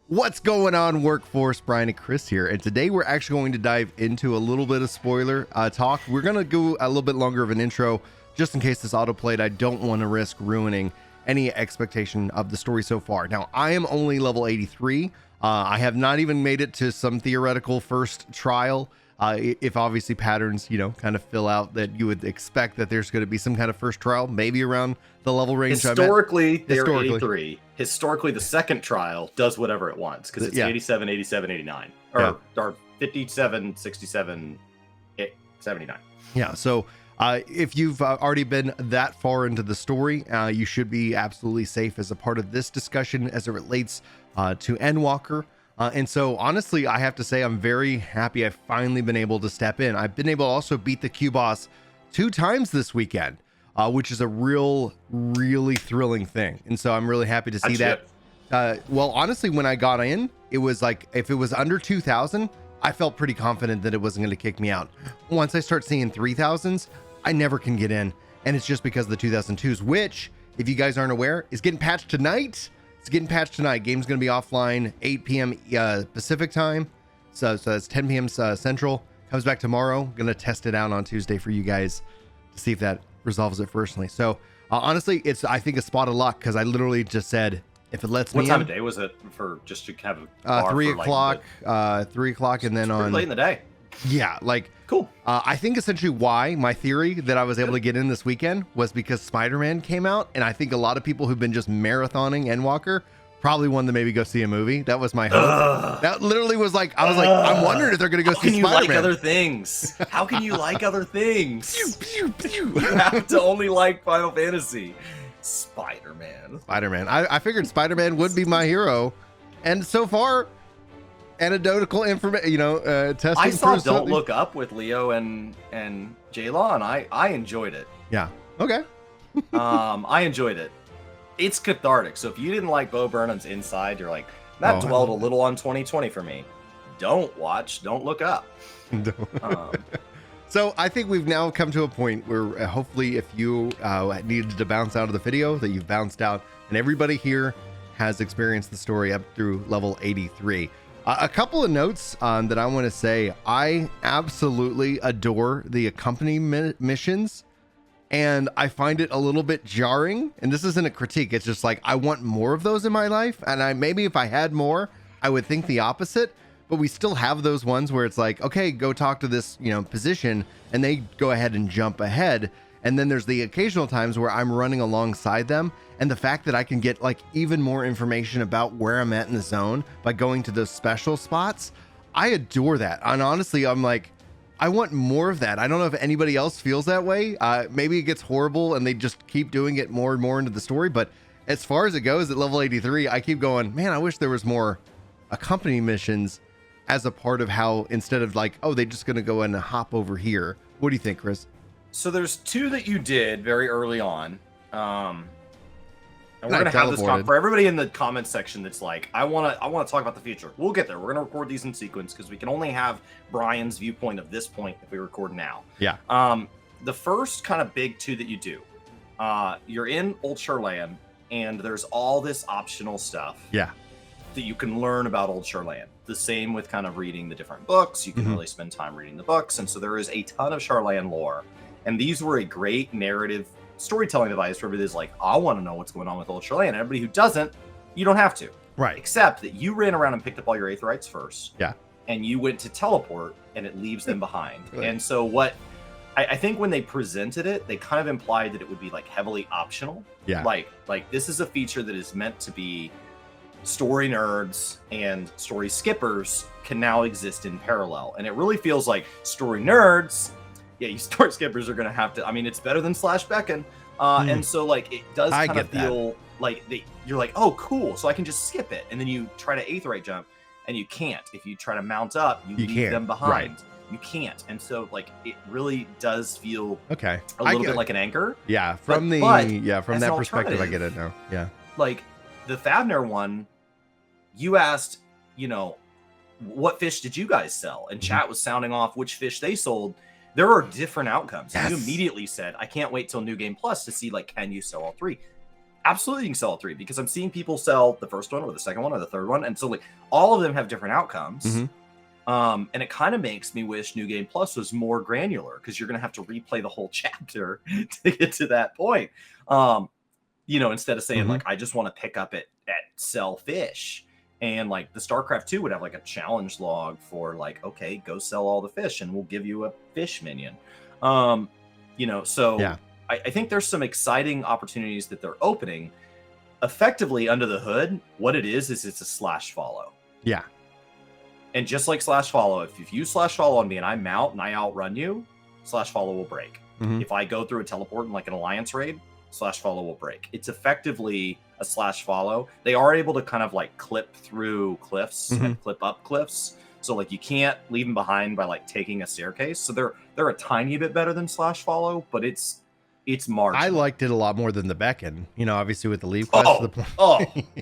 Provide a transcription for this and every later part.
What's going on, workforce? Brian and Chris here, and today we're actually going to dive into a little bit of spoiler talk. We're going to go a little bit longer of an intro just in case this autoplayed. I don't want to risk ruining any expectation of the story so far. Now, I am only level 83. I have not even made it to some theoretical first trial. If obviously patterns, kind of fill out that you would expect that there's going to be some kind of first trial, maybe around the level range. Historically, they're 83. Historically, the second trial does whatever it wants because it's 87, 87, 89. Or 57, 67, 79. Yeah, so if you've already been that far into the story, you should be absolutely safe as a part of this discussion as it relates to Endwalker. And so, honestly, I have to say I'm very happy I've finally been able to step in. I've been able to also beat the Q boss 2 times this weekend, which is a really thrilling thing. And so I'm really happy to see that. Well, honestly, when I got in, it was like, if it was under 2,000, I felt pretty confident that it wasn't going to kick me out. Once I start seeing 3,000s, I never can get in. And it's just because of the 2002s, which, if you guys aren't aware, is getting patched tonight. It's getting patched tonight. Game's going to be offline 8 p.m. Pacific time. So that's 10 p.m. Central. Comes back tomorrow. Going to test it out on Tuesday for you guys to see if that resolves it personally. So honestly, it's, I think, a spot of luck because I literally just said, if it lets me in. What time of day was it for just to have a bar 3 o'clock, 3 o'clock, and then on late in the day. Yeah, like cool. I think essentially why my theory that I was able to get in this weekend was because Spider-Man came out, and I think a lot of people who've been just marathoning Endwalker probably wanted to maybe go see a movie. That was my hope. That literally was like, I was like, I'm wondering if they're gonna go see Spider-Man. How can you like other things? How can you like other things? You have to only like Final Fantasy. Spider-Man. I figured Spider-Man would be my hero, and so far, anecdotal information, testing. I saw Don't Look Up with Leo and J-Law, and I enjoyed it. Yeah. Okay. I enjoyed it. It's cathartic. So if you didn't like Bo Burnham's Inside, you're like, that dwelled a little on 2020 for me. Don't Look Up. So I think we've now come to a point where hopefully if you needed to bounce out of the video, that you've bounced out, and everybody here has experienced the story up through level 83. A couple of notes that I want to say. I absolutely adore the accompanying missions, and I find it a little bit jarring. And this isn't a critique. It's just like, I want more of those in my life. And maybe if I had more, I would think the opposite. But we still have those ones where it's like, okay, go talk to this, position, and they go ahead and jump ahead. And then there's the occasional times where I'm running alongside them. And the fact that I can get like even more information about where I'm at in the zone by going to those special spots, I adore that. And honestly, I'm like, I want more of that. I don't know if anybody else feels that way. Maybe it gets horrible and they just keep doing it more and more into the story. But as far as it goes at level 83, I keep going, man, I wish there was more accompanying missions as a part of how, instead of like, oh, they're just going to go and hop over here. What do you think, Chris? So there's 2 that you did very early on. And we're going to have this for everybody in the comments section that's like, I want to talk about the future. We'll get there. We're going to record these in sequence because we can only have Brian's viewpoint of this point if we record now. Yeah. The first kind of big 2 that you do, you're in Old Shoreland, and there's all this optional stuff. Yeah. That you can learn about Old Shoreland. The same with kind of reading the different books. You can really spend time reading the books. And so there is a ton of Shoreland lore. And these were a great narrative storytelling device for everybody that's like, I want to know what's going on with Old Shoreland. And everybody who doesn't, you don't have to. Right. Except that you ran around and picked up all your Aetherites first. Yeah. And you went to teleport, and it leaves them behind. Really? And so what I think when they presented it, they kind of implied that it would be like heavily optional. Yeah. Like this is a feature that is meant to be story nerds and story skippers can now exist in parallel. And it really feels like story nerds, you story skippers are going to have to, I mean, it's better than Slash Beckon. And so like, it does kind of feel like you're like, oh, cool. So I can just skip it. And then you try to Aetherite jump and you can't. If you try to mount up, you leave them behind. Right. You can't. And so like, it really does feel a little bit like an anchor. Yeah. From that perspective, I get it now. Yeah. Like the Favner one, you asked, what fish did you guys sell? And chat was sounding off which fish they sold. There are different outcomes. Yes. You immediately said, I can't wait till New Game Plus to see, like, can you sell all 3? absolutely you can sell a 3, because I'm seeing people sell the first one or the second one or the third one, and so like all of them have different outcomes. And it kind of makes me wish New Game Plus was more granular, because you're going to have to replay the whole chapter to get to that point. You know, instead of saying like, I just want to pick up at sell fish. And like the StarCraft 2 would have like a challenge log for like, okay, go sell all the fish and we'll give you a fish minion. You know, so yeah. I think there's some exciting opportunities that they're opening. Effectively, under the hood, what it is it's a slash follow. Yeah. And just like slash follow, if you slash follow on me and I mount and I outrun you, slash follow will break. If I go through a teleport in like an alliance raid, slash follow will break. It's effectively a slash follow. They are able to kind of like clip through cliffs and clip up cliffs. So like you can't leave them behind by like taking a staircase. So they're a tiny bit better than slash follow, but it's marginal. I liked it a lot more than the beckon. You know, obviously with the leave quest.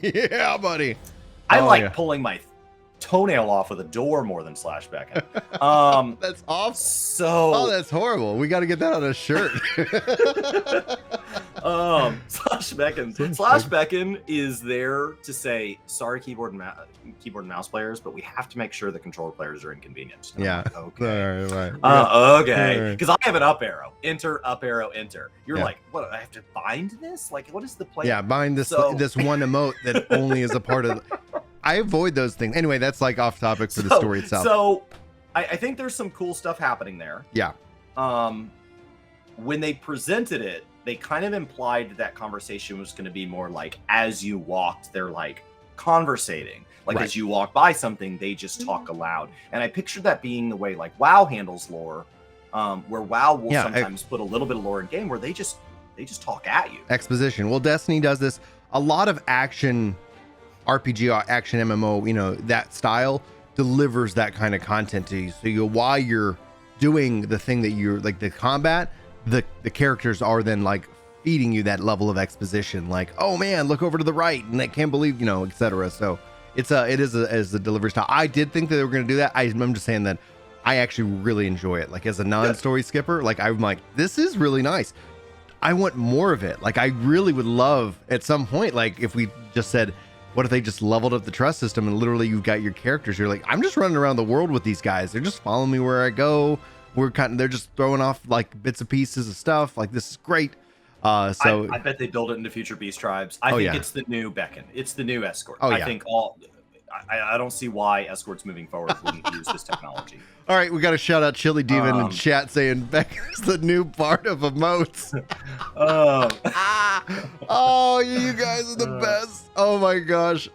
Yeah, buddy. I like pulling my toenail off with a door more than slash beckon. That's awful. So that's horrible. We got to get that on a shirt. Slash beckon is there to say, sorry, keyboard and mouse players, but we have to make sure the controller players are inconvenienced. Yeah. Like, okay. Right. Okay. Because I have an up arrow. Enter, up arrow, enter. You're like, what? I have to bind this? Like, what is the play? Yeah, bind this this one emote that only is a part of. I avoid those things. Anyway, that's like off topic for the story itself. So I think there's some cool stuff happening there. Yeah. When they presented it, they kind of implied that conversation was going to be more like as you walked, they're like conversating. Like as you walk by something, they just talk aloud. And I pictured that being the way like WoW handles lore, where WoW will sometimes put a little bit of lore in game where they just talk at you. Exposition. Well, Destiny does this. A lot of action RPG or action MMO, you know, that style delivers that kind of content to you. So while you're doing the thing that you're like the combat, the characters are then like feeding you that level of exposition, like, oh man, look over to the right and I can't believe, you know, etc. So it is a delivery style. I did think that they were going to do that. I'm just saying that I actually really enjoy it. Like as a non-story skipper, like I'm like, this is really nice. I want more of it. Like I really would love at some point, like if we just said, what if they just leveled up the trust system and literally you've got your characters. You're like, I'm just running around the world with these guys. They're just following me where I go. They're just throwing off like bits and pieces of stuff. Like this is great. So I bet they build it into future beast tribes. I think it's the new beacon. It's the new escort. I think I don't see why escorts moving forward wouldn't use this technology. All right, we got to shout out Chili Demon in chat saying Becca's the new part of emotes. Oh, you guys are the best. Oh my gosh.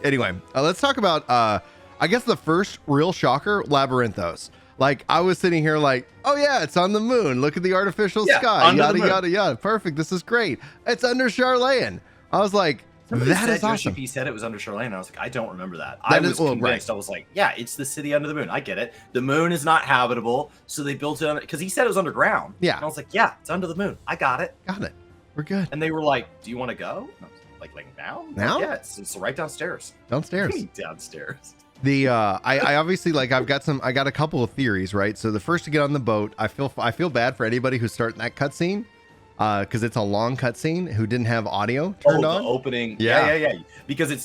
Anyway, let's talk about I guess the first real shocker, Labyrinthos. Like I was sitting here like, oh yeah, it's on the moon. Look at the artificial sky. Yada yada yada. Perfect. This is great. It's under Charlatan. I was like, that is awesome. He said it was under Charlatan. I was like, I don't remember that. I was convinced. I was like, yeah, it's the city under the moon. I get it. The moon is not habitable, so they built it on it because he said it was underground. Yeah. And I was like, yeah, it's under the moon. I got it. Got it. We're good. And they were like, do you want to go? Like now? Now? Like, yeah, it's right downstairs. Downstairs. Downstairs. The I obviously like I got a couple of theories, right? So the first to get on the boat, I feel bad for anybody who's starting that cutscene, because it's a long cutscene who didn't have audio turned on. The opening, yeah. Because it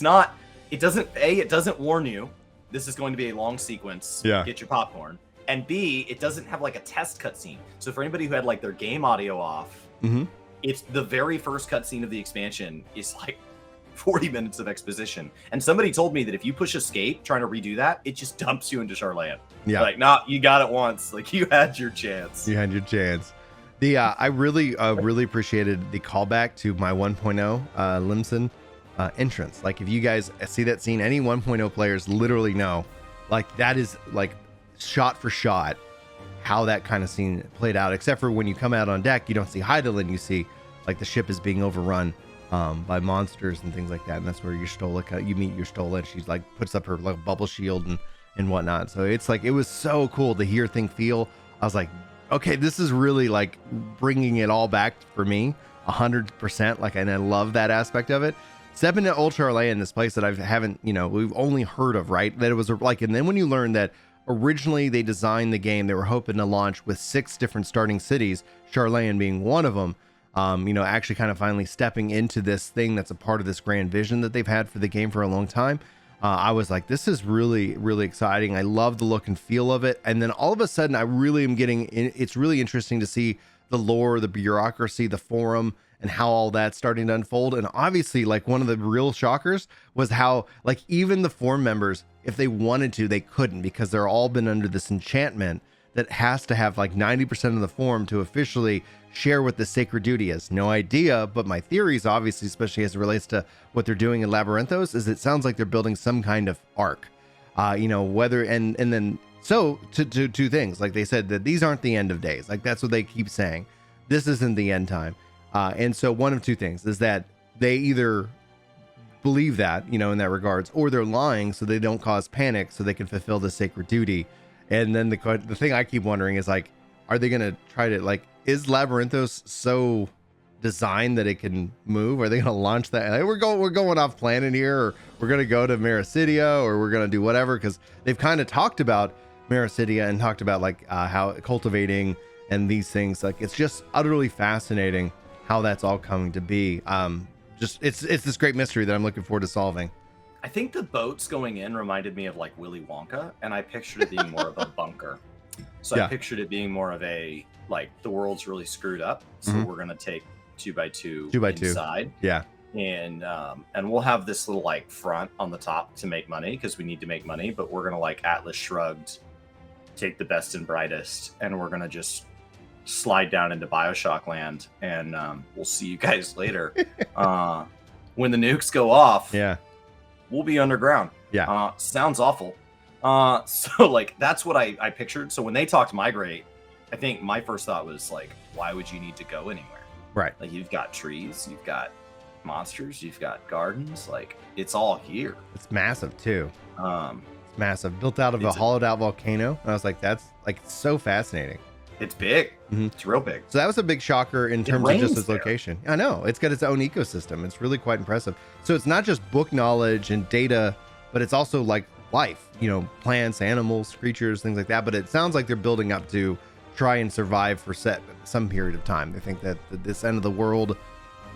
doesn't warn you this is going to be a long sequence. Yeah. Get your popcorn, and B, it doesn't have like a test cutscene. So for anybody who had like their game audio off, it's the very first cutscene of the expansion is like 40 minutes of exposition. And somebody told me that if you push escape trying to redo that, it just dumps you into Charlatan. Yeah. Like, nah, you got it once. Like you had your chance. You had your chance. The I really appreciated the callback to my 1.0 Limson entrance. Like if you guys see that scene, any 1.0 players literally know, like that is like shot for shot how that kind of scene played out, except for when you come out on deck, you don't see Hydaelyn, you see like the ship is being overrun by monsters and things like that, and that's where your Stola, you meet your Stola, and she's like puts up her like bubble shield and whatnot. So it's like it was so cool to hear, think, feel. I was like, okay, this is really like bringing it all back for me 100%. Like, and I love that aspect of it. Stepping to Old Charlatan, this place that we've only heard of, right? That it was like, and then when you learn that originally they designed the game, they were hoping to launch with 6 different starting cities, Charlatan being one of them. Actually kind of finally stepping into this thing that's a part of this grand vision that they've had for the game for a long time. I was like, this is really, really exciting. I love the look and feel of it. And then all of a sudden, I really am it's really interesting to see the lore, the bureaucracy, the forum, and how all that's starting to unfold. And obviously, like, one of the real shockers was how, like, even the forum members, if they wanted to, they couldn't, because they're all been under this enchantment that has to have like 90% of the forum to officially share what the sacred duty is. No idea, but my theories, obviously, especially as it relates to what they're doing in Labyrinthos, is it sounds like they're building some kind of arc. Whether and then so to two things, like they said that these aren't the end of days. Like, that's what they keep saying. This isn't the end time. And so one of two things is that they either believe that, in that regards, or they're lying so they don't cause panic so they can fulfill the sacred duty. And then the thing I keep wondering is, like, are they going to try to, like, is Labyrinthos so designed that it can move? Are they going to launch that? Like, we're going off planet here, or we're going to go to Mericidia, or we're going to do whatever, because they've kind of talked about Mericidia and talked about, like, how cultivating and these things. Like, it's just utterly fascinating how that's all coming to be. It's this great mystery that I'm looking forward to solving. I think the boats going in reminded me of, like, Willy Wonka, and I pictured it being more of a bunker. So yeah. I pictured it being more of a, like, the world's really screwed up, so we're gonna take 2x2 inside. Yeah. And we'll have this little, like, front on the top to make money, because we need to make money, but we're gonna, like, Atlas Shrugged, take the best and brightest, and we're gonna just slide down into Bioshock land, and we'll see you guys later. When the nukes go off, we'll be underground. Sounds awful. So, like, that's what I pictured. So when they talked migrate, I think my first thought was, like, why would you need to go anywhere? Right. Like, you've got trees, you've got monsters, you've got gardens, like, it's all here. It's massive too. It's massive, built out of a hollowed out volcano. And I was like, that's, like, so fascinating. It's big. It's real big. So that was a big shocker in terms of just its location. I know, it's got its own ecosystem. It's really quite impressive. So it's not just book knowledge and data, but it's also, like, life, plants, animals, creatures, things like that. But it sounds like they're building up to try and survive for some period of time. They think that this end of the world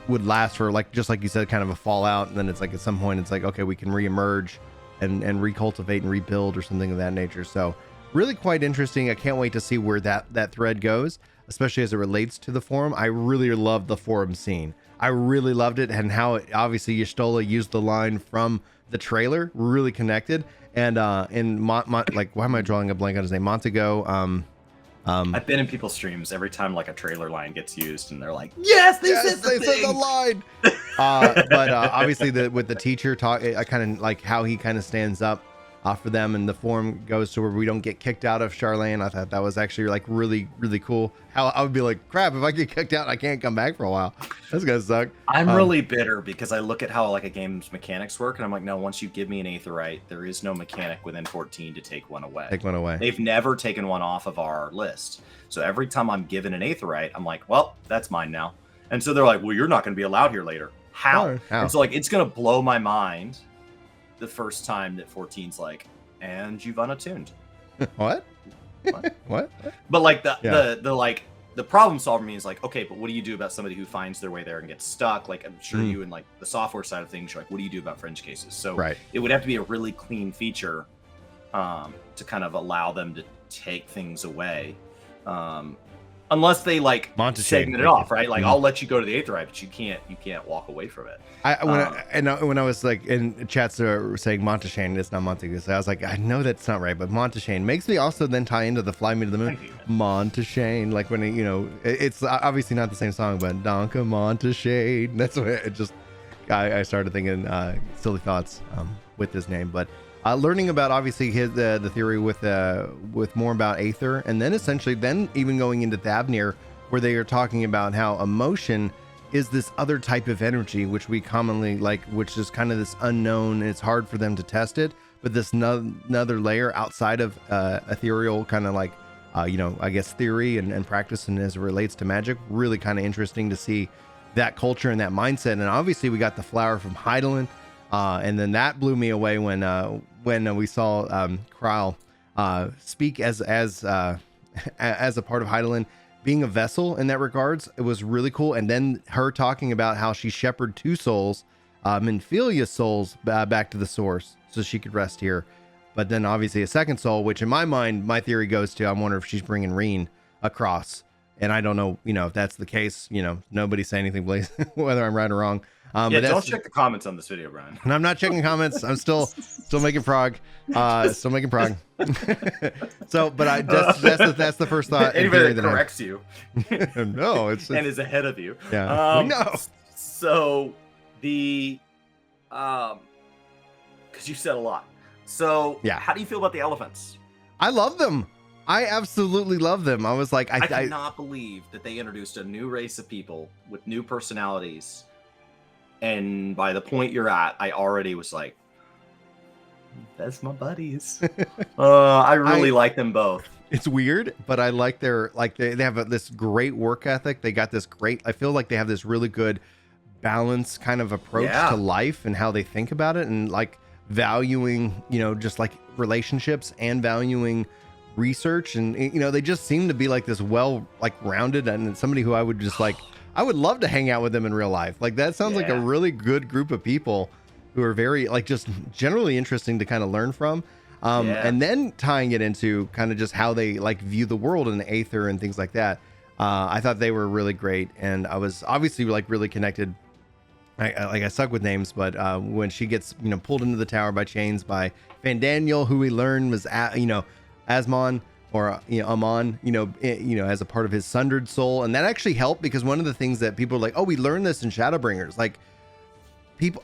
would last for, like, just like you said, kind of a fallout. And then it's like, at some point, it's like, okay, we can reemerge and recultivate and rebuild or something of that nature. So really quite interesting. I can't wait to see where that thread goes, especially as it relates to the forum. I really loved the forum scene. I really loved it, and how obviously Y'shtola used the line from the trailer, really connected. And like, why am I drawing a blank on his name? Montego. I've been in people's streams every time, like, a trailer line gets used, and they're like, "Yes, they said the line." But obviously, with the teacher talk, I kind of like how he kind of stands up for them, and the forum goes to where we don't get kicked out of Charlene. I thought that was actually, like, really, really cool. How I would be like, crap, if I get kicked out, I can't come back for a while. That's gonna suck. I'm really bitter because I look at how, like, a game's mechanics work, and I'm like, no, once you give me an Aetheryte, there is no mechanic within 14 to take one away. They've never taken one off of our list. So every time I'm given an Aetheryte, I'm like, well, that's mine now. And so they're like, well, you're not going to be allowed here later. How? And so, like, it's going to blow my mind the first time that 14's like, and you've unattuned. What? What? But, like, the problem solver means, like, okay, but what do you do about somebody who finds their way there and gets stuck? Like, I'm sure you, in, like, the software side of things, you're like, what do you do about fringe cases? So it would have to be a really clean feature to kind of allow them to take things away. Unless they, like, segment it off, right? Like, I'll let you go to the Aetheryte, but you can't walk away from it. When I was, like, in chats saying Monteshane, it's not Montague. So I was like, I know that's not right, but Monteshane makes me also then tie into the Fly Me to the Moon. Monteshane, like, when it's obviously not the same song, but Donka Monteshane. That's what it just. I started thinking silly thoughts with this name, but. Learning about, obviously, the theory with more about Aether, and then essentially even going into Thavnir, where they are talking about how emotion is this other type of energy, which we commonly like, which is kind of this unknown, and it's hard for them to test it, but this another layer outside of ethereal kind of, like, I guess, theory and practice, and as it relates to magic, really kind of interesting to see that culture and that mindset. And obviously we got the flower from Heidelin. And then that blew me away when we saw Kral speak as a part of Heidelin. being a vessel in that regards, it was really cool. And then her talking about how she shepherded 2 souls, Minphilia's souls, back to the source so she could rest here. But then obviously a second soul, which in my mind, my theory goes to, I wonder if she's bringing Reen across. And I don't know, if that's the case, nobody say anything, please, whether I'm right or wrong. Yeah, but don't check the comments on this video, Brian. And I'm not checking comments. I'm still making prog. Still making prog. So, but that's the first thought. Anybody that corrects you. No, it's and is ahead of you. Yeah. No. So the because you said a lot. So yeah. How do you feel about the elephants? I love them. I absolutely love them. I was like, I cannot believe that they introduced a new race of people with new personalities. And by the point you're at, I already was like, that's my buddies. I really like them both. It's weird, but I like their, they have this great work ethic. They got this great, I feel like they have this really good balance kind of approach to life and how they think about it, and like valuing, just like relationships and valuing research. And, they just seem to be like this rounded, and somebody who I would just I would love to hang out with them in real life. Like that sounds like a really good group of people who are very just generally interesting to kind of learn from. And then tying it into kind of just how they view the world and the Aether and things like that. I thought they were really great. And I was obviously really connected. I suck with names, but when she gets, pulled into the tower by chains by Fandaniel, who we learned was, Asmon, or Amon, as a part of his Sundered soul. And that actually helped, because one of the things that people are like, oh, we learned this in Shadowbringers. People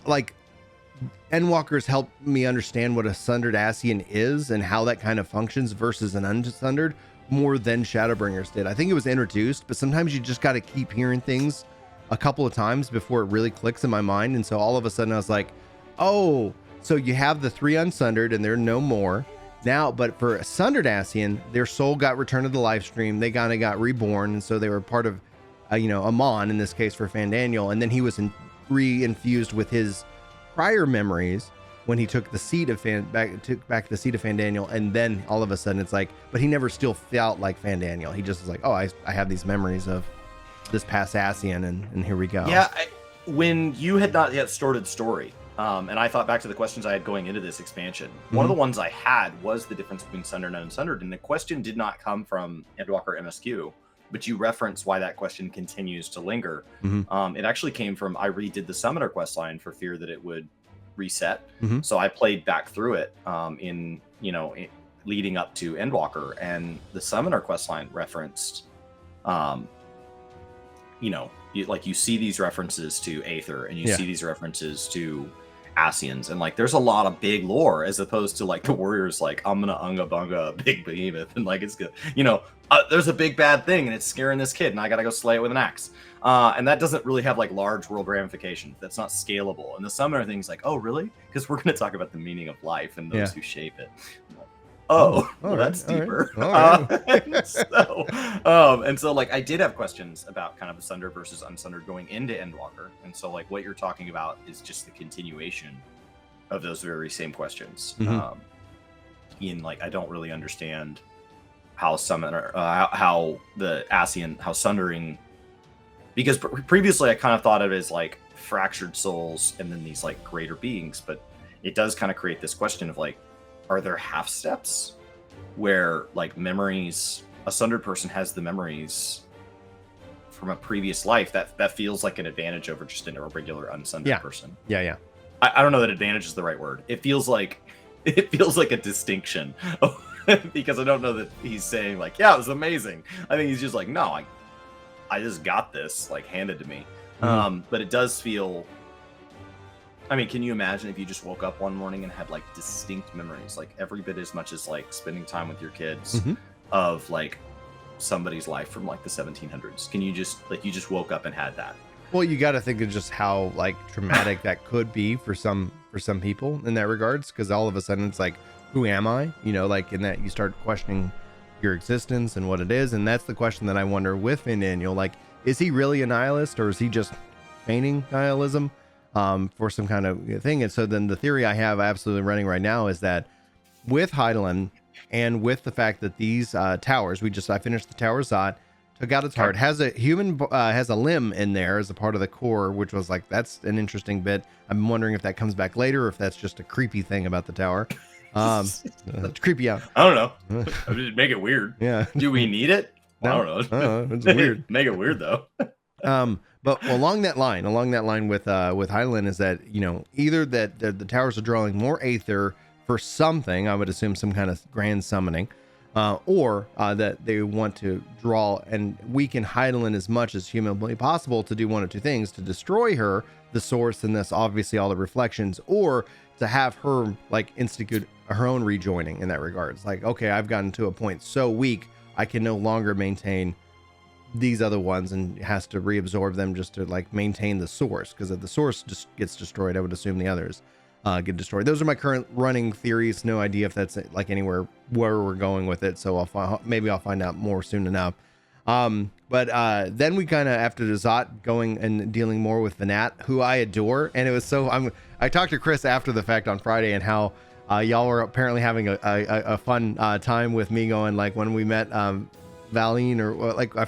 Endwalkers help me understand what a Sundered Ascian is and how that kind of functions versus an unsundered more than Shadowbringers did. I think it was introduced, but sometimes you just got to keep hearing things a couple of times before it really clicks in my mind. And so all of a sudden I was like, oh, so you have the 3 unsundered and there are no more. Now, but for a Sundered Ascian, their soul got returned to the live stream. They kind of got reborn, and so they were part of, Amon in this case for Fandaniel, and then he was re-infused with his prior memories when he took the seat of back the seat of Fandaniel, and then all of a sudden it's like, but he never still felt like Fandaniel. He just was like, oh, I have these memories of this past Ascian, and here we go. Yeah, when you had not yet started story. And I thought back to the questions I had going into this expansion. One of the ones I had was the difference between Sundered and Unsundered, and the question did not come from Endwalker MSQ, but you reference why that question continues to linger. It actually came from, I redid the Summoner questline for fear that it would reset. So I played back through it leading up to Endwalker, and the Summoner questline referenced, you see these references to Aether, and you see these references to Ascians, and there's a lot of big lore, as opposed to the warriors I'm gonna unga bunga a big behemoth, and it's good, there's a big bad thing and it's scaring this kid and I gotta go slay it with an axe, and that doesn't really have large world ramifications. That's not scalable. And the Summoner thing's oh really, because we're gonna talk about the meaning of life and those who shape it. That's deeper. And so I did have questions about kind of the Sundered versus Unsundered going into Endwalker. And so what you're talking about is just the continuation of those very same questions. Ian, I don't really understand how Summoner, how the Ascian, how Sundering, because previously I kind of thought of it as fractured souls and then these greater beings, but it does kind of create this question of are there half steps where memories, a Sundered person has the memories from a previous life that feels like an advantage over just a regular unsundered person? I don't know that advantage is the right word. It feels like a distinction because I don't know that he's saying it was amazing. I think he's just no, I just got this handed to me. But it does feel, I mean, can you imagine if you just woke up one morning and had distinct memories, every bit as much as spending time with your kids of somebody's life from the 1700s? Can you just you just woke up and had that? Well, you got to think of just how traumatic that could be for some people in that regards, because all of a sudden it's who am I? In that you start questioning your existence and what it is, and that's the question that I wonder with Fandaniel. Is he really a nihilist, or is he just feigning nihilism? For some kind of thing. And so then the theory I have absolutely running right now is that with Heidelin, and with the fact that these towers, I finished the Tower Zot, took out its heart. Has a human, has a limb in there as a part of the core, which was like, that's an interesting bit. I'm wondering if that comes back later, or if that's just a creepy thing about the tower. It's creepy out. I don't know. Just make it weird. Yeah. Do we need it? No, I don't know. It's weird. Make it weird though. But along that line with Hydaelyn is that, you know, either that the towers are drawing more aether for something, I would assume some kind of grand summoning, or that they want to draw and weaken Hydaelyn as much as humanly possible to do one of two things: to destroy her, the source, and thus obviously all the reflections, or to have her like institute her own rejoining in that regards. Like, okay, I've gotten to a point so weak I can no longer maintain these other ones, and has to reabsorb them just to like maintain the source, because if the source just gets destroyed, I would assume the others get destroyed. Those are my current running theories. No idea if that's like anywhere where we're going with it, so maybe I'll find out more soon enough. But then we kind of, after Zot going and dealing more with Venat, who I adore, and it was so I talked to Chris after the fact on Friday, and how y'all were apparently having a fun time with me going, like, when we met Valine, or like, I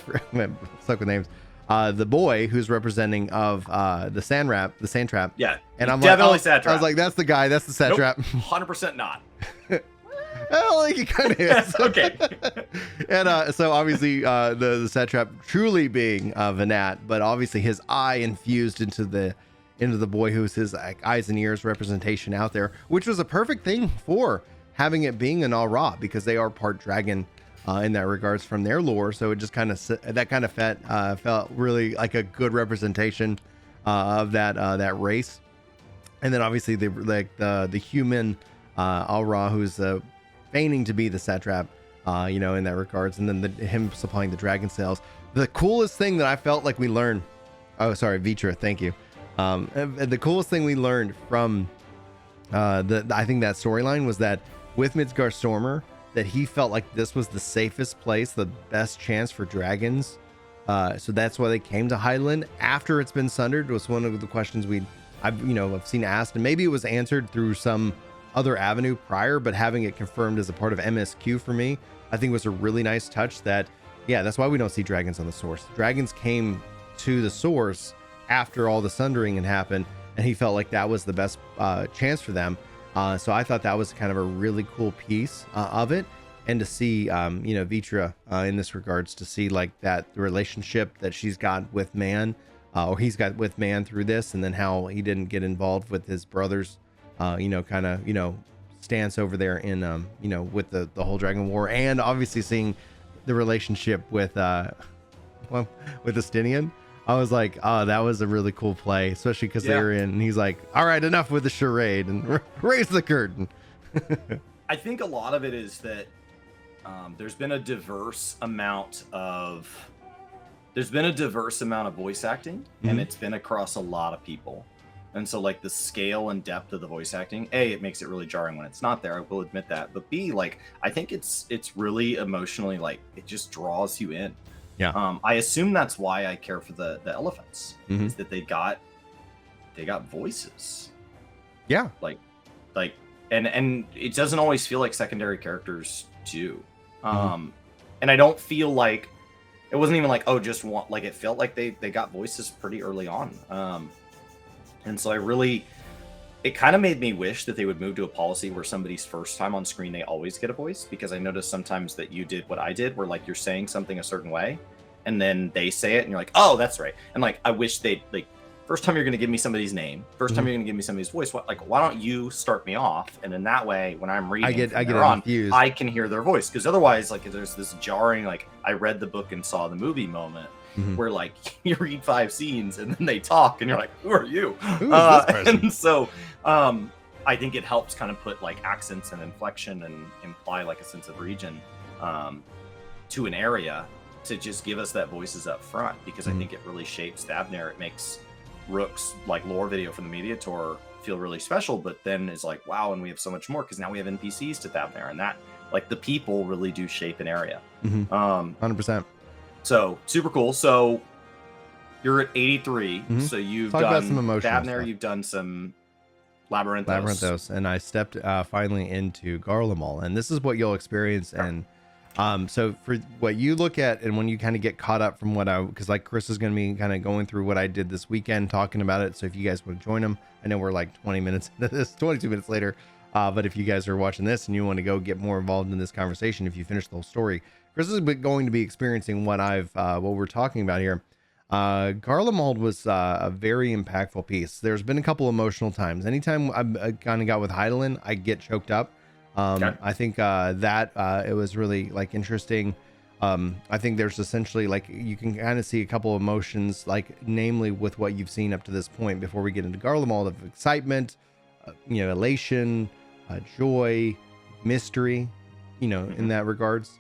stuck with names, the boy who's representing of the sand trap. Yeah, and I'm definitely like, Sand Trap. I was like, that's the guy, that's the sand trap. 100% not. Well, like, he kind of is. Okay. And so obviously the satrap truly being Venat, but obviously his eye infused into the boy who's his like eyes and ears representation out there, which was a perfect thing for having it being an Ra, because they are part dragon in that regards from their lore. So it just kind of felt really like a good representation of that race. And then obviously the human Ra, who's feigning to be the satrap, you know, in that regards, and then him supplying the dragon cells. The coolest thing that I felt like we learned, Vitra, thank you. The coolest thing we learned from I think that storyline was that with Midgard Stormer, that he felt like this was the safest place, the best chance for dragons. So that's why they came to Hydaelyn after it's been sundered. Was one of the questions I've seen asked, and maybe it was answered through some other avenue prior, but having it confirmed as a part of MSQ for me, I think was a really nice touch. That, yeah, that's why we don't see dragons on the source. Dragons came to the source after all the sundering had happened, and he felt like that was the best chance for them. So I thought that was kind of a really cool piece of it, and to see Vitra in this regards, to see like that relationship that she's got with Man, or he's got with Man through this, and then how he didn't get involved with his brother's stance over there in with the whole Dragon War, and obviously seeing the relationship with Estinian. I was like, oh, that was a really cool play, especially because they were in, and he's like, all right, enough with the charade, and raise the curtain. I think a lot of it is that there's been a diverse amount of voice acting, and it's been across a lot of people. And so, like, the scale and depth of the voice acting, A, it makes it really jarring when it's not there, I will admit that. But B, like, I think it's really emotionally, like, it just draws you in. Yeah. I assume that's why I care for the elephants, is that they got voices. Yeah. Like, and it doesn't always feel like secondary characters do. And I don't feel like it wasn't even like, it felt like they got voices pretty early on. And so it kind of made me wish that they would move to a policy where somebody's first time on screen, they always get a voice, because I noticed sometimes that you did what I did, where like you're saying something a certain way and then they say it and you're like, oh, that's right. And like, I wish first time you're going to give me somebody's name, first time you're going to give me somebody's voice, why don't you start me off? And then that way, when I'm reading, I can hear their voice. Because otherwise, like, there's this jarring, like, I read the book and saw the movie moment, where like you read 5 scenes and then they talk and you're like, who are you? Who is this person? And so I think it helps kind of put like accents and inflection and imply like a sense of region to an area, to just give us that voices up front, because I think it really shapes Thavnair. It makes Rook's like lore video from the Media Tour feel really special, but then is like, wow, and we have so much more, because now we have NPCs to Thavnair, and that, like, the people really do shape an area. 100%. So super cool. So you're at 83. So you've done some Thavnair, you've done some Labyrinthos, and I stepped finally into Garlemald, and this is what you'll experience in So for what you look at, and when you kind of get caught up from because like Chris is going to be kind of going through what I did this weekend, talking about it. So if you guys want to join him, I know we're like 20 minutes into this, 22 minutes later. But if you guys are watching this and you want to go get more involved in this conversation, if you finish the whole story, Chris is going to be experiencing what we're talking about here. Garlemald was a very impactful piece. There's been a couple emotional times. Anytime I've kind of got with Heidelin, I get choked up. Okay. I think that it was really like interesting. I think there's essentially like you can kind of see a couple of emotions, like namely with what you've seen up to this point before we get into Garlemald, of excitement, elation, joy, mystery, in that regards.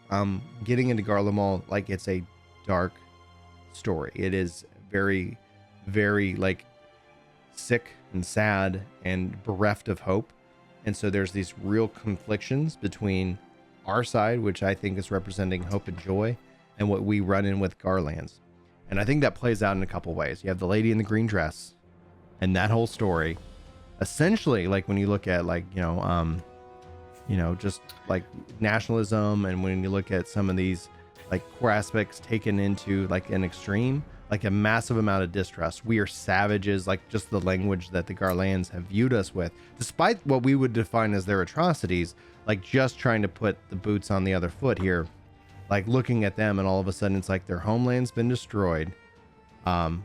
Getting into Garlemald, like it's a dark story. It is very, very like sick and sad and bereft of hope. And so there's these real conflictions between our side, which I think is representing hope and joy, and what we run in with Garlands. And I think that plays out in a couple ways. You have the lady in the green dress and that whole story. Essentially, like when you look at like, just like nationalism, and when you look at some of these like core aspects taken into like an extreme, like a massive amount of distrust. We are savages, like just the language that the Garlands have viewed us with, despite what we would define as their atrocities, like just trying to put the boots on the other foot here, like looking at them and all of a sudden it's like their homeland's been destroyed. The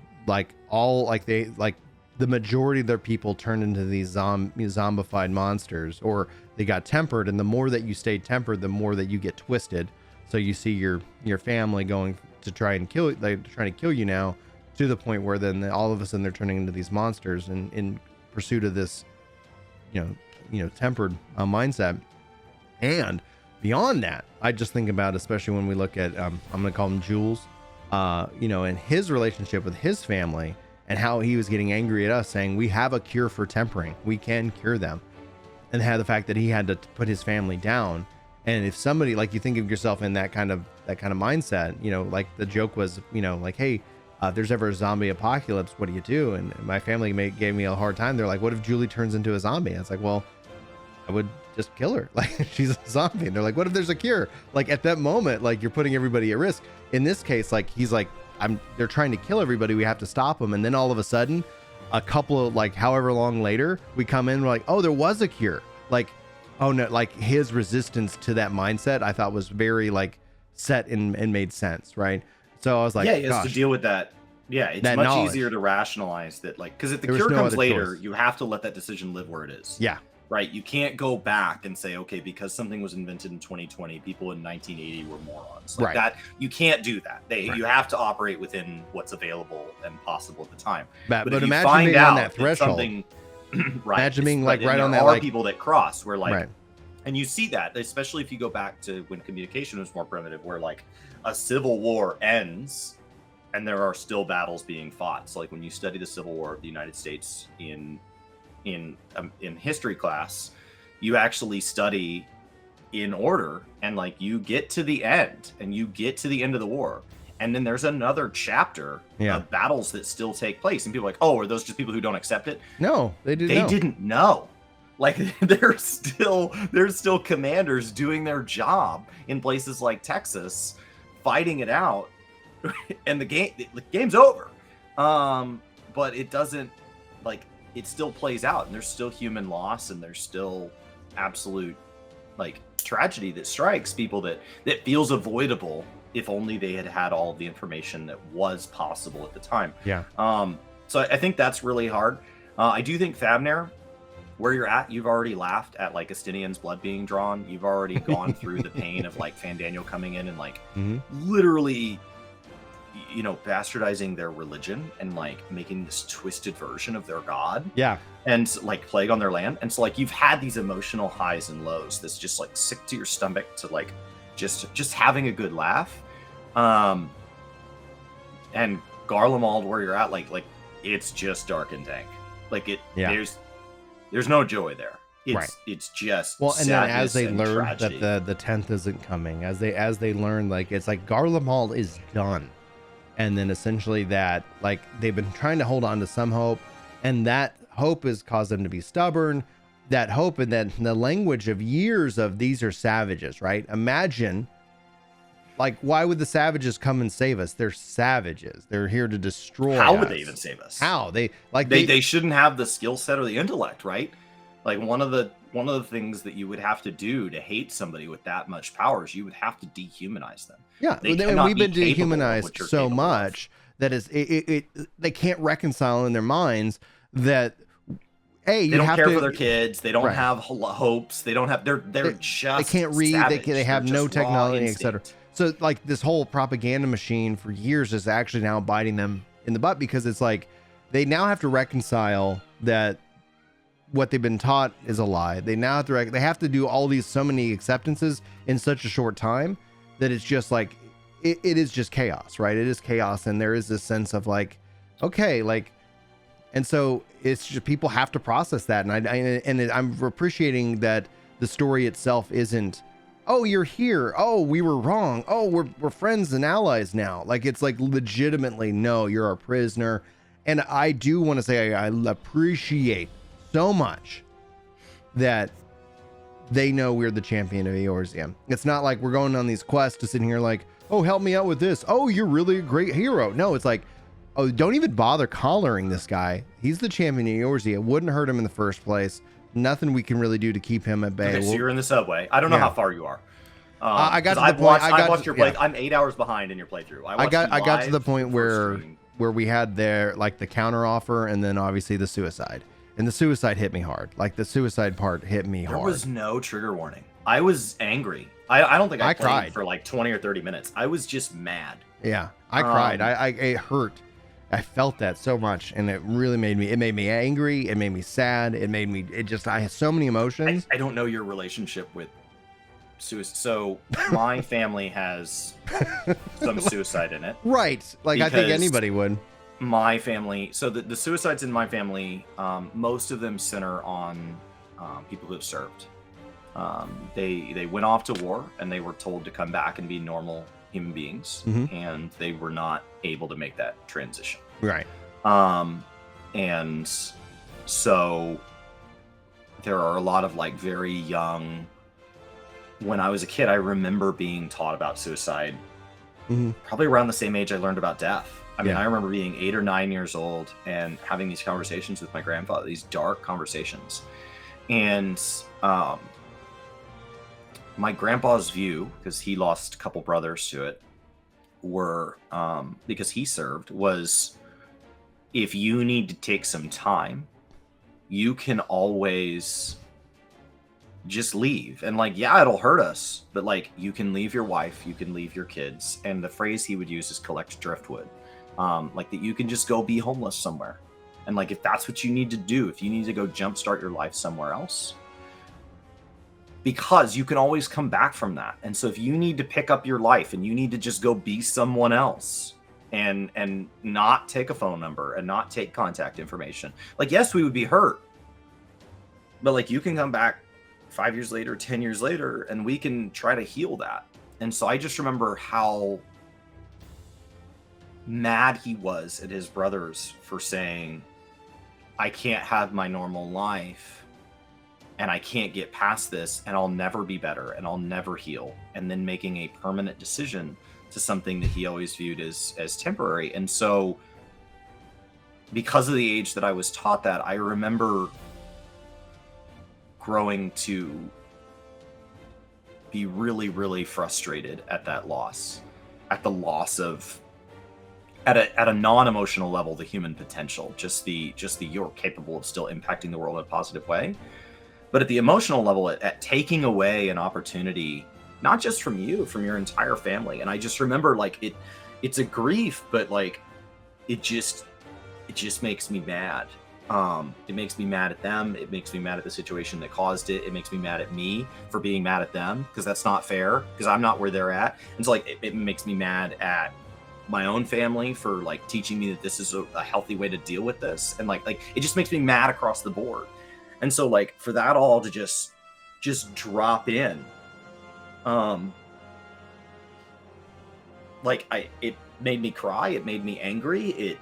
majority of their people turned into these zombified monsters, or they got tempered. And the more that you stay tempered, the more that you get twisted. So you see your family going to try and kill, they're trying to kill you now, to the point where then all of a sudden they're turning into these monsters in pursuit of this, tempered mindset. And beyond that, I just think about, especially when we look at, I'm going to call him Jules, and his relationship with his family, and how he was getting angry at us saying, we have a cure for tempering. We can cure them. And the fact that he had to put his family down. And if somebody, like, you think of yourself in that kind of mindset, like the joke was, like, hey, if there's ever a zombie apocalypse, what do you do? And my family gave me a hard time. They're like, what if Julie turns into a zombie? I was like, well, I would just kill her. Like, she's a zombie. And they're like, what if there's a cure? Like, at that moment, like, you're putting everybody at risk. In this case, like, he's like, they're trying to kill everybody. We have to stop them. And then all of a sudden, a couple of, like, however long later, we come in, we're like, oh, there was a cure. Like, oh no, like his resistance to that mindset, I thought was very like set and made sense, right? So I was like, yeah, he has to deal with that. Yeah, it's that much knowledge. Easier to rationalize that, like, because if the cure comes later, you have to let that decision live where it is. Yeah. Right. You can't go back and say, okay, because something was invented in 2020, people in 1980 were morons. Like that, you can't do that. You have to operate within what's available and possible at the time. But if imagine being on that threshold. Right. Imagine being like right on that. There are people that cross where like, right. And you see that, especially if you go back to when communication was more primitive, where like a civil war ends and there are still battles being fought. So like when you study the Civil War of the United States in history class, you actually study in order, and like you get to the end and you get to the end of the war. And then there's another chapter of battles that still take place. And people are like, oh, are those just people who don't accept it? No, they didn't know. Like there's still commanders doing their job in places like Texas, fighting it out, and the game's over. But it doesn't, like, it still plays out, and there's still human loss, and there's still absolute like tragedy that strikes people that feels avoidable if only they had all of the information that was possible at the time. Yeah. So I think that's really hard. I do think Fabner, where you're at, you've already laughed at like Estinian's blood being drawn. You've already gone through the pain of like Fandaniel coming in and like literally, bastardizing their religion and like making this twisted version of their god. Yeah. And like plague on their land. And so like you've had these emotional highs and lows that's just like sick to your stomach to like just having a good laugh. And Garlemald, where you're at, like it's just dark and dank. Like there's no joy there. It's just well, and then as they learn tragedy. that the 10th isn't coming, as they learn, like it's like Garlemald is done, and then essentially that like they've been trying to hold on to some hope, and that hope has caused them to be stubborn. That hope, and then the language of years of these are savages, right? Imagine like, why would the savages come and save us? They're savages. They're here to destroy How us. would they even save us? How? They shouldn't have the skill set or the intellect, right? Like one of the things that you would have to do to hate somebody with that much power is you would have to dehumanize them. Yeah, we've been dehumanized so much that they can't reconcile in their minds that they don't care for their kids. They don't have hopes. They don't have. They're just. They can't read. Savage. They have no technology, etc. Instinct. So like this whole propaganda machine for years is actually now biting them in the butt, because it's like they now have to reconcile that what they've been taught is a lie. They now have to they have to do all these so many acceptances in such a short time that it's just like it is just chaos, right? It is chaos, and there is this sense of like, okay, like. And so it's just people have to process that, and I'm appreciating that the story itself isn't, oh, you're here, oh, we were wrong, oh, we're friends and allies now. Like, it's like legitimately, no, you're our prisoner. And I do want to say I appreciate so much that they know we're the champion of Eorzea. It's not like we're going on these quests to sit here like, oh, help me out with this, oh, you're really a great hero. No, it's like, oh, don't even bother collaring this guy. He's the champion of Eorzea. It wouldn't hurt him in the first place. Nothing we can really do to keep him at bay. Okay, so you're in the subway. I don't know how far you are. I got to the point. I watched your play. I'm 8 hours behind in your playthrough. I got to the point where we had the counter offer, and then obviously the suicide. And the suicide hit me hard. Like the suicide part hit me hard. There was no trigger warning. I was angry. I don't think I played cried for like 20 or 30 minutes. I was just mad. Yeah, I cried. It hurt. I felt that so much, and it really made me angry. It made me sad. I had so many emotions. I don't know your relationship with suicide. So my family has some suicide in it. Right. Like, I think anybody would. My family, so the suicides in my family, most of them center on people who have served. They went off to war, and they were told to come back and be normal human beings, and they were not able to make that transition. Right. And so there are a lot of like very young. When I was a kid, I remember being taught about suicide. Probably around the same age I learned about death. I mean, I remember being 8 or 9 years old and having these conversations with my grandfather, these dark conversations. And my grandpa's view, because he lost a couple brothers to it, were because he served, was if you need to take some time, you can always just leave. And like, yeah, it'll hurt us, but like, you can leave your wife, you can leave your kids. And the phrase he would use is collect driftwood. Like that you can just go be homeless somewhere. And like, if that's what you need to do, if you need to go jumpstart your life somewhere else, because you can always come back from that. And so if you need to pick up your life and you need to just go be someone else and not take a phone number and not take contact information, like, yes, we would be hurt, but like, you can come back 5 years later, 10 years later, and we can try to heal that. And so I just remember how mad he was at his brothers for saying, I can't have my normal life, and I can't get past this, and I'll never be better, and I'll never heal. And then making a permanent decision to something that he always viewed as temporary. And so because of the age that I was taught that, I remember growing to be really, really frustrated at that loss, at the loss of, at a non-emotional level, the human potential, just the you're capable of still impacting the world in a positive way. But at the emotional level, at taking away an opportunity, not just from you, from your entire family. And I just remember, like, it's a grief, but like, it just makes me mad. It makes me mad at them. It makes me mad at the situation that caused it. It makes me mad at me for being mad at them, because that's not fair, because I'm not where they're at. And so like, it makes me mad at my own family for like teaching me that this is a healthy way to deal with this. And like it just makes me mad across the board. And so like, for that all to just drop in, like it made me cry. It made me angry.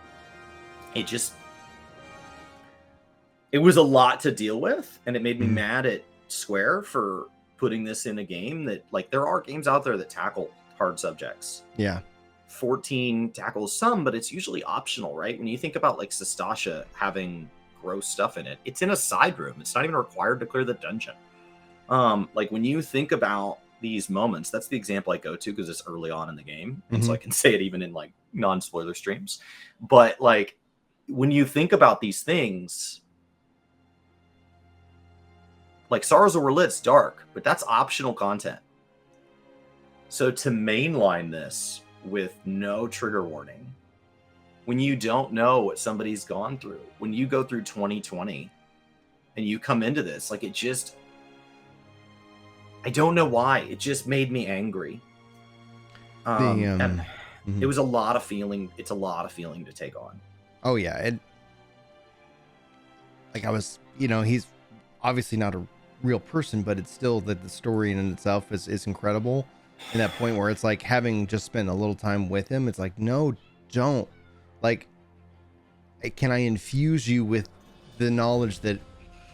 It was a lot to deal with, and it made me mad at Square for putting this in a game that, like, there are games out there that tackle hard subjects. Yeah. 14 tackles some, but it's usually optional, right? When you think about like Sestasha having gross stuff in it, it's in a side room. It's not even required to clear the dungeon. Like when you think about these moments, that's the example I go to because it's early on in the game, and so I can say it even in like non-spoiler streams. But like when you think about these things, like Sorrows Overlit's dark, but that's optional content. So to mainline this with no trigger warning, when you don't know what somebody's gone through, when you go through 2020 and you come into this, like it just, I don't know why, it just made me angry. And it was a lot of feeling. It's a lot of feeling to take on. Oh yeah. And like I was, you know, he's obviously not a real person, but it's still that the story in itself is incredible. In that point where it's like having just spent a little time with him, it's like, no, don't. Like, can I infuse you with the knowledge that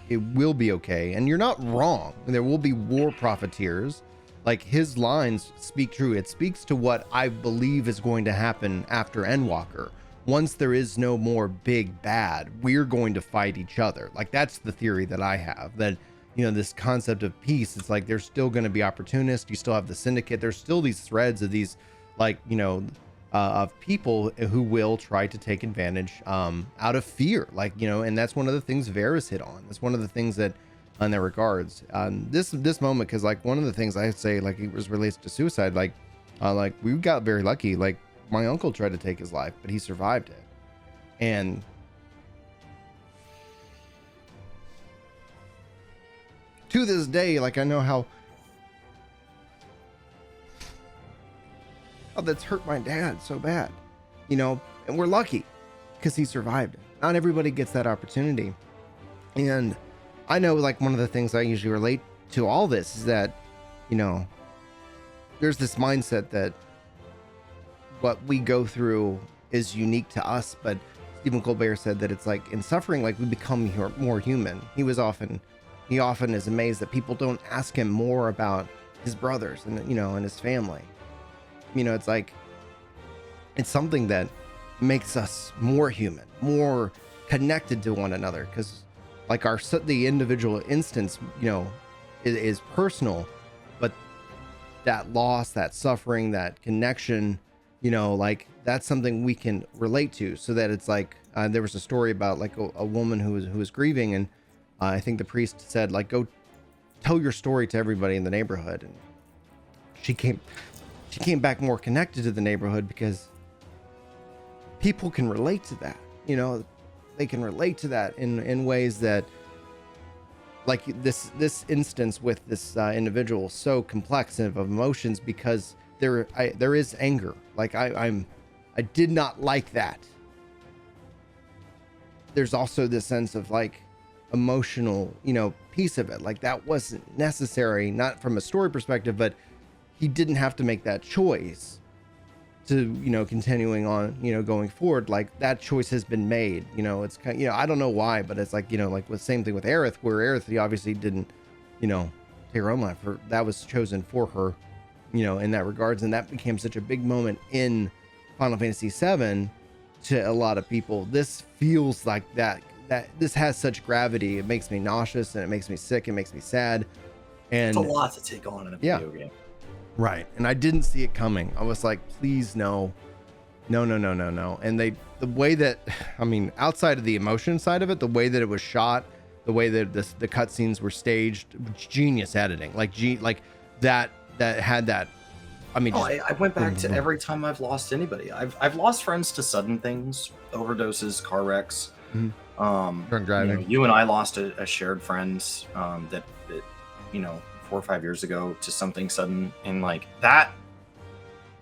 it will be okay? And you're not wrong. There will be war profiteers. Like, his lines speak true. It speaks to what I believe is going to happen after Endwalker. Once there is no more big bad, we're going to fight each other. Like, that's the theory that I have. That, you know, this concept of peace, it's like there's still going to be opportunists. You still have the syndicate. There's still these threads of these, like, you know, of people who will try to take advantage out of fear. Like, you know, and that's one of the things Varys hit on. That's one of the things that, in that regards, this moment, because like one of the things I say, like it was relates to suicide, like we got very lucky. Like my uncle tried to take his life, but he survived it. And to this day, like I know how that's hurt my dad so bad, you know, and we're lucky because he survived it. Not everybody gets that opportunity. And I know, like, one of the things I usually relate to all this is that, you know, there's this mindset that what we go through is unique to us. But Stephen Colbert said that it's like in suffering, like we become more human. He often is amazed that people don't ask him more about his brothers and, you know, and his family. You know, it's like, it's something that makes us more human, more connected to one another. Because like the individual instance, you know, is personal, but that loss, that suffering, that connection, you know, like that's something we can relate to. So that it's like, there was a story about like a woman who was grieving, and I think the priest said, like, go tell your story to everybody in the neighborhood. And she came back more connected to the neighborhood because people can relate to that. You know, they can relate to that in ways that, like this instance with this individual, so complex of emotions, because there is anger. Like I did not like that. There's also this sense of like emotional, you know, piece of it. Like that wasn't necessary, not from a story perspective, but he didn't have to make that choice to, you know, continuing on, you know, going forward. Like that choice has been made, you know. It's kind of, you know, I don't know why, but it's like, you know, like with same thing with Aerith, where Aerith, he obviously didn't, you know, take her own life. That was chosen for her, you know, in that regards. And that became such a big moment in Final Fantasy VII to a lot of people. This feels like that this has such gravity. It makes me nauseous and it makes me sick. It makes me sad. And it's a lot to take on in a video game. Right. And I didn't see it coming. I was like, please, no. And the way that, I mean, outside of the emotion side of it, the way that it was shot, the way that the cutscenes were staged, genius editing. Like that had that. I mean, I went back to every time I've lost anybody. I've lost friends to sudden things, overdoses, car wrecks. Drunk driving. You know, you and I lost a shared friend that you know, 4 or 5 years ago to something sudden, and like that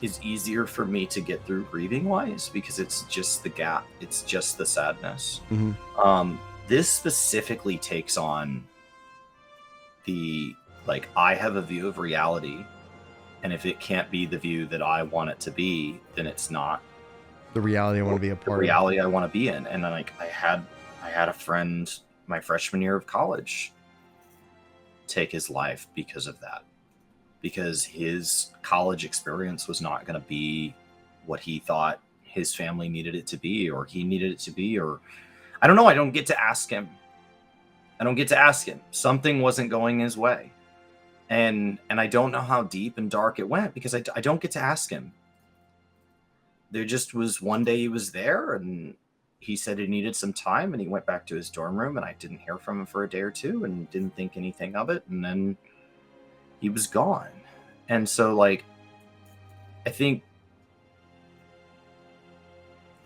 is easier for me to get through grieving wise because it's just the gap, it's just the sadness. This specifically takes on the, like, I have a view of reality, and if it can't be the view that I want it to be, then it's not the reality I want to be a part of. The reality I want to be in. And then, like, I had a friend my freshman year of college take his life because of that. because his college experience was not going to be what he thought his family needed it to be, or he needed it to be, or I don't know. I don't get to ask him. Something wasn't going his way. And I don't know how deep and dark it went because I don't get to ask him. There just was one day he was there and he said he needed some time and he went back to his dorm room and I didn't hear from him for a day or two and didn't think anything of it. And then he was gone. And so, like, I think,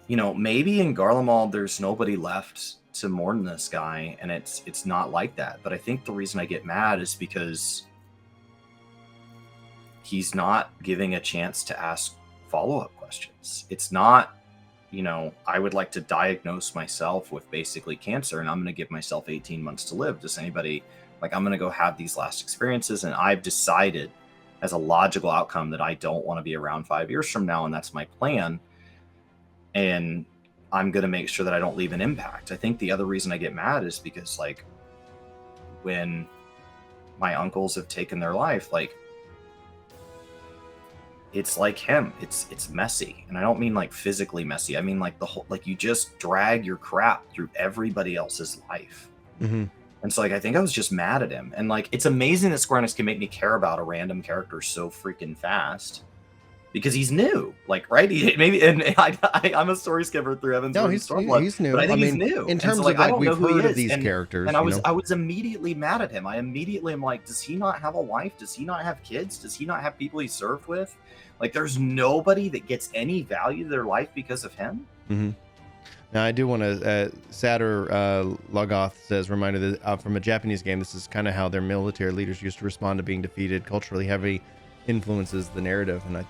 you know, maybe in Garlemald there's nobody left to mourn this guy, and it's not like that. But I think the reason I get mad is because he's not giving a chance to ask follow-up questions. It's not, you know, I would like to diagnose myself with basically cancer and I'm going to give myself 18 months to live. Does anybody, like, I'm going to go have these last experiences and I've decided as a logical outcome that I don't want to be around 5 years from now, and that's my plan. And I'm going to make sure that I don't leave an impact. I think the other reason I get mad is because, like, when my uncles have taken their life, like, it's like him. It's messy. And I don't mean like physically messy. I mean like the whole, like, you just drag your crap through everybody else's life. Mm-hmm. And so, like, I think I was just mad at him. And, like, it's amazing that Square Enix can make me care about a random character so freaking fast because he's new. Like, right? I'm a story skipper through Heaven's Word and Stormblood. He's new. But I think he's new. In terms so, like, of, like, I don't we've know who heard he of these characters. And I was immediately mad at him. I immediately am like, does he not have a wife? Does he not have kids? Does he not have people he served with? Like, there's nobody that gets any value to their life because of him. Mm-hmm. Now, I do want to, Satter Logoth says, reminder that from a Japanese game, this is kind of how their military leaders used to respond to being defeated. Culturally heavy influences the narrative. And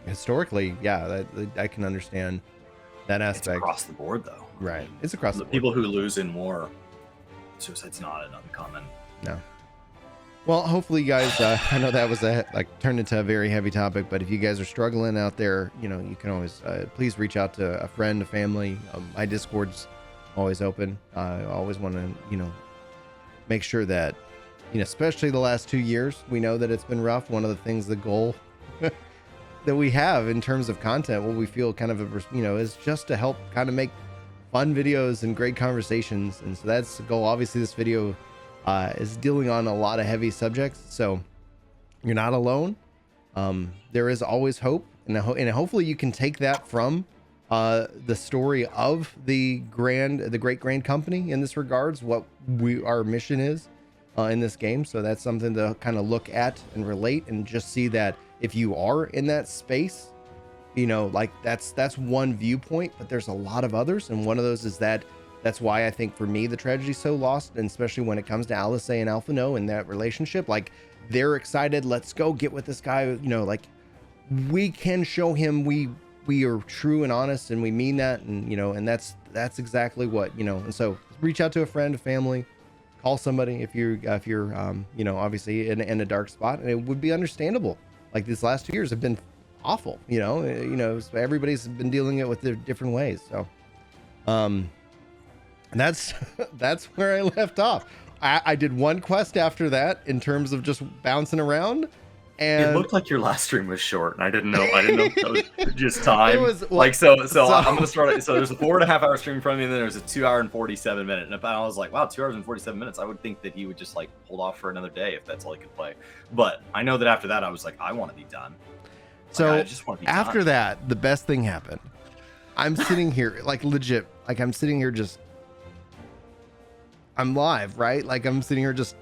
historically, yeah, I can understand that aspect. It's across the board, though. Right. It's across the board. People who lose in war, suicide's not an uncommon. No. Well, hopefully you guys, I know that was turned into a very heavy topic, but if you guys are struggling out there, you know, you can always, please reach out to a friend, a family. My Discord's always open. I always want to, you know, make sure that, you know, especially the last 2 years, we know that it's been rough. One of the things, the goal that we have in terms of content, what we feel kind of, you know, is just to help kind of make fun videos and great conversations. And so that's the goal. Obviously, this video is dealing on a lot of heavy subjects, so you're not alone. There is always hope, and hopefully you can take that from the story of the great grand company in this regards, what our mission is in this game. So that's something to kind of look at and relate, and just see that if you are in that space, you know, like that's one viewpoint, but there's a lot of others, and one of those is that. That's why I think for me, the tragedy's so lost, and especially when it comes to Alice and Alphino and that relationship, like, they're excited. Let's go get with this guy. You know, like, we can show him we are true and honest, and we mean that. And, you know, and that's exactly what, you know, and so reach out to a friend, a family, call somebody if you're, you know, obviously in a dark spot, and it would be understandable. Like, these last 2 years have been awful, you know, everybody's been dealing it with their different ways. So, and that's where I left off. I did one quest after that in terms of just bouncing around, and it looked like your last stream was short, and I didn't know if that was just time. It was, well, like so I'm gonna start. So there's a 4.5 hour stream in front of me, and then there's a 2 hour and 47 minute. And I was like, wow, 2 hours and 47 minutes. I would think that he would just like hold off for another day if that's all he could play. But I know that after that, I was like, I want to be done. So I just want to be after done. that, the best thing happened. I'm sitting here, like, legit, like, I'm sitting here just. I'm live, right? Like, I'm sitting here just,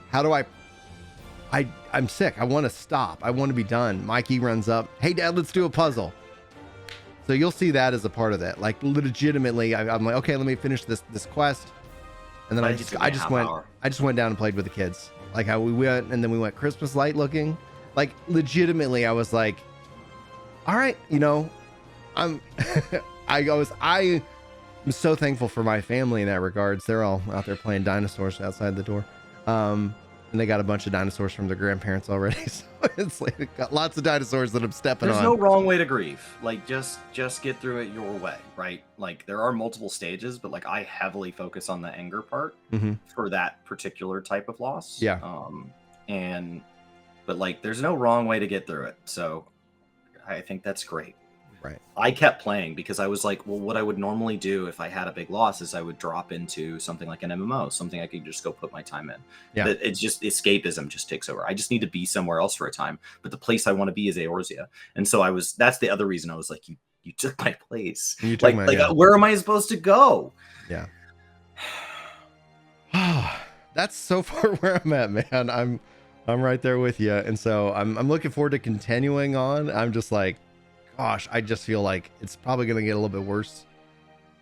how do I'm sick. I want to stop. I want to be done. Mikey runs up. Hey, Dad, let's do a puzzle. So you'll see that as a part of that. Like, legitimately, I'm like, okay, let me finish this quest. And then I just went down and played with the kids. Like, how we went, and then we went Christmas light looking. Like, legitimately, I was like, all right, you know, I'm so thankful for my family in that regards. They're all out there playing dinosaurs outside the door. And they got a bunch of dinosaurs from their grandparents already. So it's like, got lots of dinosaurs that I'm stepping There's on. no wrong way to grieve. Like, just get through it your way, right? Like, there are multiple stages, but like, I heavily focus on the anger part for that particular type of loss. Yeah. And but like there's no wrong way to get through it. So I think that's great. Right. I kept playing because I was like, well, what I would normally do if I had a big loss is I would drop into something like an MMO, something I could just go put my time in. Yeah. It's just escapism just takes over. I just need to be somewhere else for a time. But the place I want to be is Eorzea. And so that's the other reason I was like, you took my place. You took where am I supposed to go? Yeah. That's so far where I'm at, man. I'm right there with you. And so I'm looking forward to continuing on. I'm just like, gosh, I just feel like it's probably going to get a little bit worse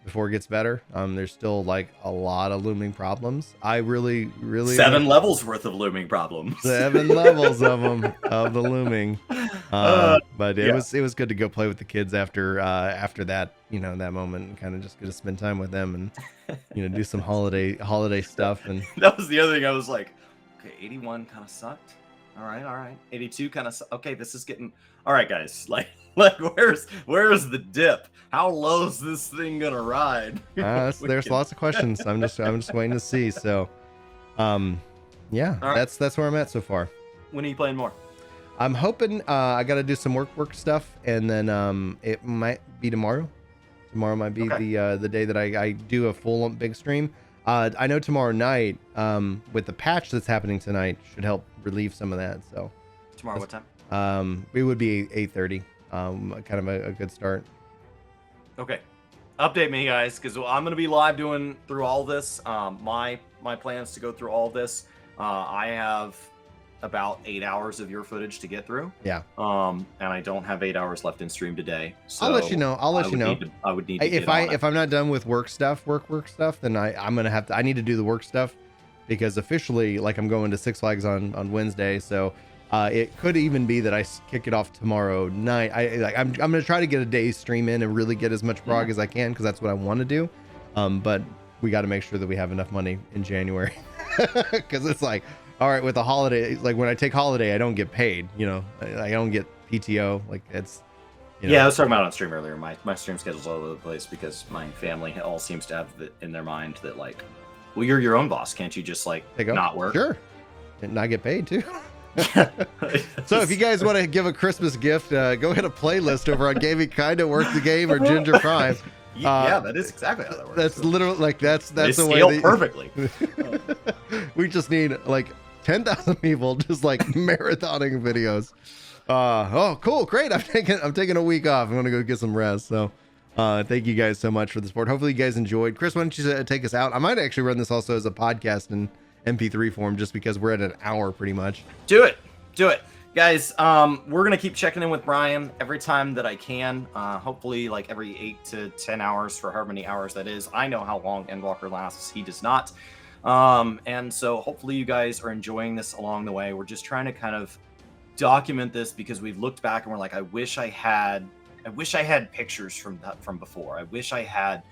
before it gets better. There's still like a lot of looming problems. I really 7 levels worth of looming problems. 7 levels of them of the looming. But it was good to go play with the kids after that, that moment, and kind of just get to spend time with them and do some holiday stuff. And that was the other thing. I was like, okay, 81 kind of sucked. All right. 82 kind of okay. This is getting all right, guys. Like where's the dip? How low is this thing gonna ride? There's lots of questions. I'm just waiting to see. So, right. That's where I'm at so far. When are you playing more? I'm hoping I got to do some work stuff, and then it might be tomorrow. Tomorrow might be the day that I do a full big stream. I know tomorrow night with the patch that's happening tonight should help relieve some of that. So tomorrow, what time? It would be 8:30. Kind of a good start. Okay, update me, guys, because I'm gonna be live doing through all this. My plans to go through all this. I have about 8 hours of your footage to get through. Yeah. And I don't have 8 hours left in stream today. So I'll let you know. I would need to if I'm not done with work stuff, then I'm gonna have to. I need to do the work stuff because officially, like, I'm going to Six Flags on Wednesday, so. It could even be that I kick it off tomorrow night. I'm gonna try to get a day's stream in and really get as much prog as I can, because that's what I want to do. But we got to make sure that we have enough money in January, because it's like, all right, with a holiday, like when I take holiday, I don't get paid. I don't get PTO. Like it's. Yeah, I was talking about on stream earlier. My stream schedule's all over the place because my family all seems to have in their mind that like, well, you're your own boss. Can't you just like not work? Sure, and not get paid too. So if you guys want to give a Christmas gift, go hit a playlist over on Gaming Kinda Work the Game or Ginger Prime. That is exactly how that works. That's literally like that's they the scale way perfectly. We just need like 10,000 people just like marathoning videos. Cool, great. I'm taking a week off. I'm gonna go get some rest. So thank you guys so much for the support. Hopefully you guys enjoyed. Chris, why don't you take us out? I might actually run this also as a podcast in MP3 form, just because we're at an hour pretty much. Do it guys. We're gonna keep checking in with Brian every time that I can, hopefully like every 8 to 10 hours, for however many hours that is. I know how long Endwalker lasts, he does not, and so hopefully you guys are enjoying this along the way. We're just trying to kind of document this because we've looked back and we're like, I wish I had pictures from before. I wish I had.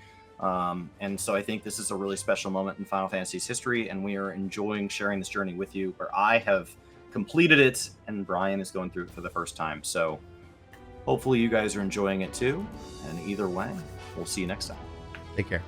And so I think this is a really special moment in Final Fantasy's history, and we are enjoying sharing this journey with you, where I have completed it and Brian is going through it for the first time. So hopefully you guys are enjoying it too. And either way, we'll see you next time. Take care.